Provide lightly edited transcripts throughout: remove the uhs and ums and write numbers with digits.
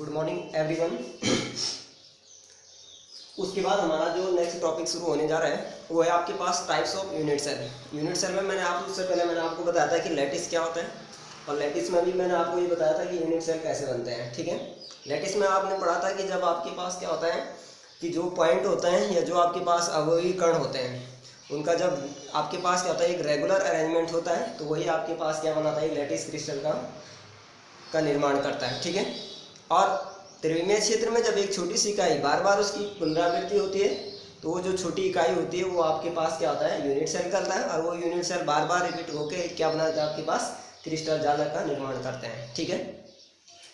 Good morning everyone. उसके बाद हमारा जो नेक्स्ट टॉपिक शुरू होने जा रहा है वो है आपके पास types of unit cell. Unit cell में उससे पहले मैंने आपको बताया था कि लैटिस क्या होता है, और लैटिस में भी मैंने आपको ये बताया था कि यूनिट सेल कैसे बनते हैं। ठीक है, लैटिस में आपने पढ़ा था कि जब आपके पास क्या होता है कि जो पॉइंट होते हैं या जो आपके पास अवयवी कण होते हैं उनका जब आपके पास क्या होता है एक रेगुलर अरेंजमेंट होता है तो वही आपके पास क्या बनाता है, लैटिस क्रिस्टल का निर्माण करता है। ठीक है, और त्रिविमीय क्षेत्र में जब एक छोटी सी इकाई बार बार उसकी पुनरावृत्ति होती है तो वो जो छोटी इकाई होती है वो आपके पास क्या होता है, यूनिट सेल करता है, और वो यूनिट सेल बार बार रिपीट होकर क्या बनाता है, आपके पास क्रिस्टल जालक का निर्माण करते हैं। ठीक है,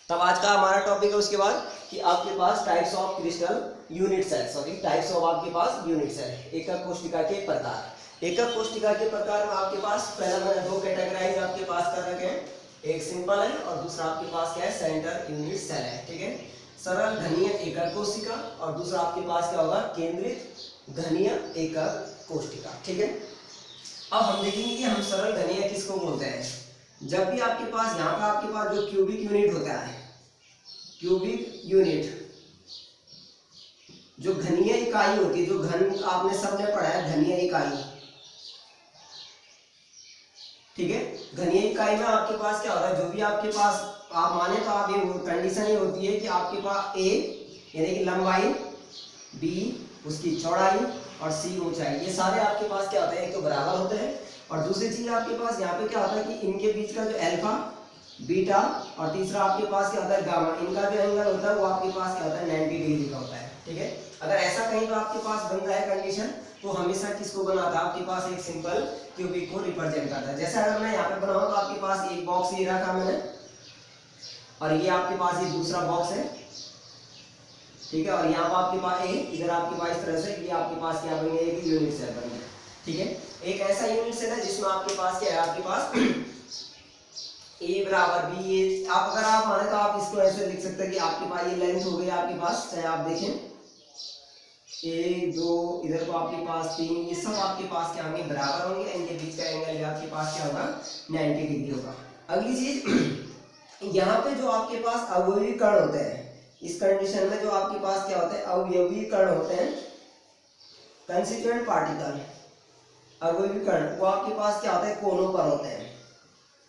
तब आज का हमारा टॉपिक है उसके बाद कि आपके पास types of crystal unit cell, types of आपके पास यूनिट सेल, एकक कोशिका के प्रकार। एकक कोशिका के प्रकार में आपके पास पहला मैंने दो कैटेगराइज आपके पास कर रखे हैं, एक सिंपल है और दूसरा आपके पास क्या है, सेंटर यूनिट सेल है। ठीक है, सरल घनीय एकक कोशिका, और दूसरा आपके पास क्या होगा, केंद्रित घनीय एकक कोशिका। ठीक है, अब हम देखेंगे कि हम सरल घनीय किसको बोलते हैं। जब भी आपके पास यहाँ पर आपके पास जो क्यूबिक यूनिट होता है, क्यूबिक यूनिट जो घनीय इकाई होती है, जो घन आपने सबने पढ़ा है घनीय इकाई। ठीक है, घनीय इकाई में आपके पास क्या होता है, जो भी आपके पास आप माने तो आप ये कंडीशन ही होती है कि आपके पास ए यानी कि लंबाई, बी उसकी चौड़ाई और सी ऊंचाई, ये सारे आपके पास क्या होते हैं, एक तो बराबर होते हैं, और दूसरी चीज आपके पास यहाँ पे क्या होता है कि इनके बीच का जो अल्फा, बीटा और तीसरा आपके पास क्या होता है गामा, इनका जो एंगल होता है वो आपके पास क्या होता है 90 डिग्री का होता है। ठीक है, अगर ऐसा कहीं पर आपके पास बन रहा है कंडीशन तो हमेशा किसको बनाता है, आपके पास एक सिंपल क्यूबिक को रिप्रेजेंट करता है। जैसे अगर मैं यहाँ पे बनाऊँ तो आपके पास एक बॉक्स ये रखा मैंने, और ये आपके पास ये दूसरा बॉक्स है। ठीक है, और यहाँ पर आपके पास ए, इधर आपके पास इस तरह से ये आपके पास क्या बन गया, एक यूनिट सेल बन गया। ठीक है, एक ऐसा यूनिट सेल है जिसमें आपके पास क्या है, आपके पास ए बराबर बी, ये आप अगर आप माने तो आप इसको ऐसे लिख सकते हैं कि आपके पास ये लेंथ हो गई आपके पास, चाहे आप देखें 1 2 इधर को आपके पास 3, ये सब आपके पास क्या होंगे, बराबर होंगे, इनके बीच का एंगल आपके पास क्या होगा, 90 डिग्री होगा। अगली चीज यहाँ पे जो आपके पास अवयवी कण होते हैं, इस कंडीशन में जो आपके पास क्या होते हैं, अवयवी कण होते हैं, कंस्टिट्यूएंट पार्टिकल, अवयवी कण, वो आपके पास क्या होता है, कोनों पर होते हैं,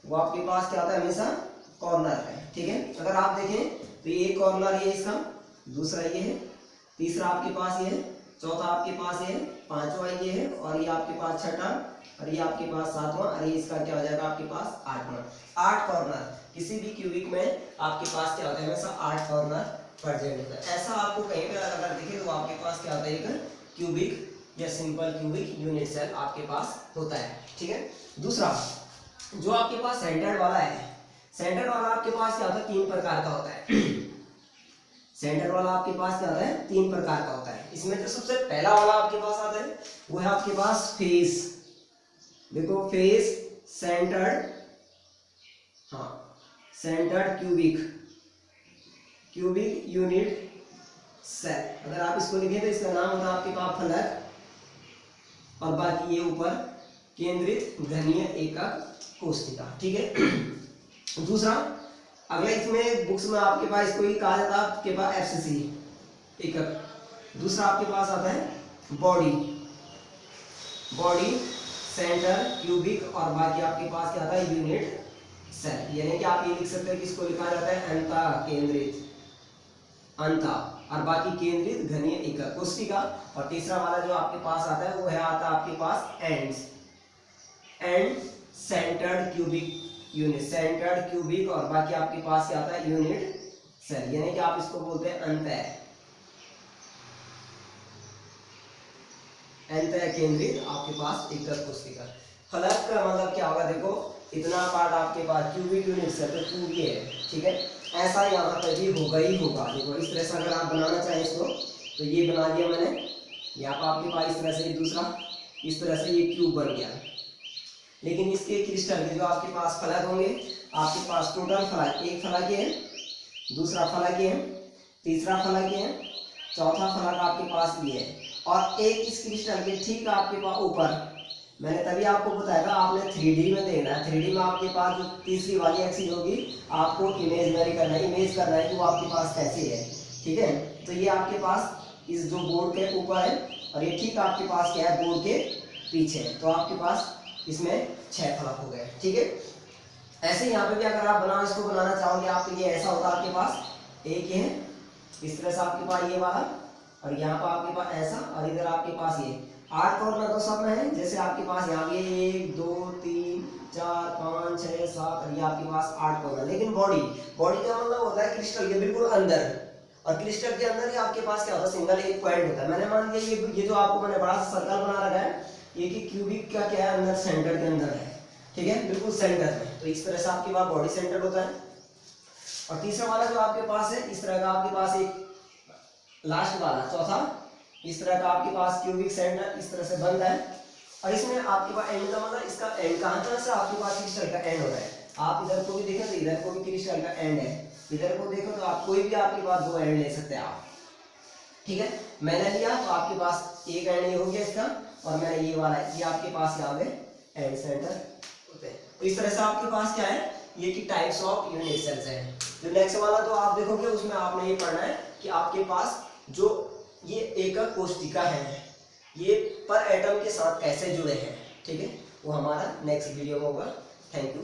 वो आपके पास क्या होता है, हमेशा कॉर्नर है। ठीक है, अगर आप देखें तो ये एक कॉर्नर ये इसका, दूसरा ये है, तीसरा आपके पास ये है, चौथा आपके पास ये है, पांचवा ये है, और ये आपके पास छठा, और ये आपके पास सातवां, और ये इसका क्या हो जाएगा आपके पास आठवां। 8 कॉर्नर किसी भी क्यूबिक में आपके पास क्या होता है, हमेशा 8 कॉर्नर प्रेजेंट होता है। ऐसा आपको कहीं पर अगर दिखे तो आपके पास क्या होता है, एक क्यूबिक या सिंपल क्यूबिक यूनिट सेल आपके पास होता है। ठीक है, दूसरा जो आपके पास सेंटर्ड वाला है, सेंटर्ड वाला आपके पास क्या होता है, 3 प्रकार का होता है। सेंटर वाला आपके पास क्या होता है, 3 प्रकार का होता है। इसमें जो सबसे पहला वाला आपके पास आता है वो है आपके पास फेस, देखो फेस सेंटर्ड, हाँ सेंटर्ड क्यूबिक यूनिट सेल। अगर आप इसको लिखें तो इसका नाम होता है आपके पास फलक, और बाकी ये ऊपर केंद्रित घनीय एकक कोशिका। ठीक है, दूसरा अगले इसमें बुक्स में आपके पास इसको ही कहा जाता है आपके पास एफसीसी एकक। दूसरा आपके पास आता है बॉडी सेंटर क्यूबिक, और बाकी आपके पास क्या आता है, यूनिट सेल, यानी कि आप ये लिख सकते हैं कि इसको लिखा जाता है अंतः केंद्रित, और बाकी केंद्रित घनीय एकक कोशिका। और तीसरा वाला जो आपके पास आता है वो है आता है आपके पास end centred cubic unit, centred cubic, और बाकी आपके पास क्या आता है, यूनिट सेल, यानी कि आप इसको बोलते हैं अंतः केंद्रित आपके पास एकक कोशिका। फलक का मतलब क्या होगा, देखो इतना पार्ट आपके पास क्यूबिक यूनिट सेल तो क्यूब ये है। ठीक है, ऐसा यहाँ पर भी होगा ही होगा। देखो इस तरह से अगर आप बनाना चाहें इसको तो ये बना दिया मैंने, यहाँ पर आपके पास इस तरह से, दूसरा इस तरह से ये क्यूब बन गया। लेकिन इसके क्रिस्टल के जो आपके पास फलक होंगे, आपके पास टोटल फलक, एक फलक ये है, दूसरा फलक ये है, तीसरा फलक ये है, चौथा फलक आपके पास ये है, और एक इस क्रिस्टल के ठीक आपके पास ऊपर मैंने तभी आपको बताया आपने 3D में देखना है। 3D में आपके पास जो तीसरी वाली एक्सिस होगी आपको इमेजिनरी करना है, इमेज करना है कि वो आपके पास कैसी है। ठीक है, तो ये आपके पास इस जो बोर्ड के ऊपर है और ये ठीक आपके पास क्या है, बोर्ड के पीछे है। तो आपके पास इसमें 6 फलक हो गए। ठीक है, ऐसे यहाँ पे भी अगर आप इसको बनाना चाहोगे आप, तो ये ऐसा होगा आपके पास एक है इस तरह से आपके पास ये वाला, और यहाँ पर आपके पास ऐसा, और इधर आपके पास ये 8 कॉर्नर तो सब में है। जैसे आपके पास यहाँ पे 1 2 3 4 5 6 7 और ये आपके पास 8 कॉर्नर। लेकिन बॉडी का मतलब होता है क्रिस्टल के बिल्कुल अंदर, और क्रिस्टल के अंदर ही आपके पास क्या होता है, सिंगल एक पॉइंट होता है। मैंने मान लिया ये जो आपको मैंने बड़ा सा सर्कल बना रखा है, ये कि क्यूबिक का क्या है, अंदर सेंटर के अंदर है। ठीक है, बिल्कुल सेंटर में। तो इस तरह से आपके पास बॉडी सेंटर होता है। और तीसरा वाला जो आपके पास है, इस तरह का आपके पास एक लास्ट वाला चौथा, इस तरह का आपके पास क्यूबिक सेंटर इस तरह से बनता है। और इसमें आपके पास एंड का मतलब, इसका एंड कहाँ तरह से आपके पास क्रिस्टल का एंड होता है। आप इधर को भी देखें तो इधर को भी क्रिस्टल का एंड है, इधर को देखो तो आप कोई भी आपके पास 2 एंड ले सकते हैं आप। ठीक है, मैंने लिया तो आपके पास एक एंड ये हो गया इसका, और मैंने ये वाला ये आपके पास यहाँ पे एंड सेंटर होते हैं। तो इस तरह से आपके पास क्या है, ये की टाइप्स ऑफ यूनिट सेल्स है। जो नेक्स्ट वाला तो आप देखोगे उसमें आपने ये पढ़ना है कि आपके पास जो ये एकक कोशिका है ये पर एटम के साथ कैसे जुड़े हैं। ठीक है, वो हमारा नेक्स्ट वीडियो में होगा। Thank you.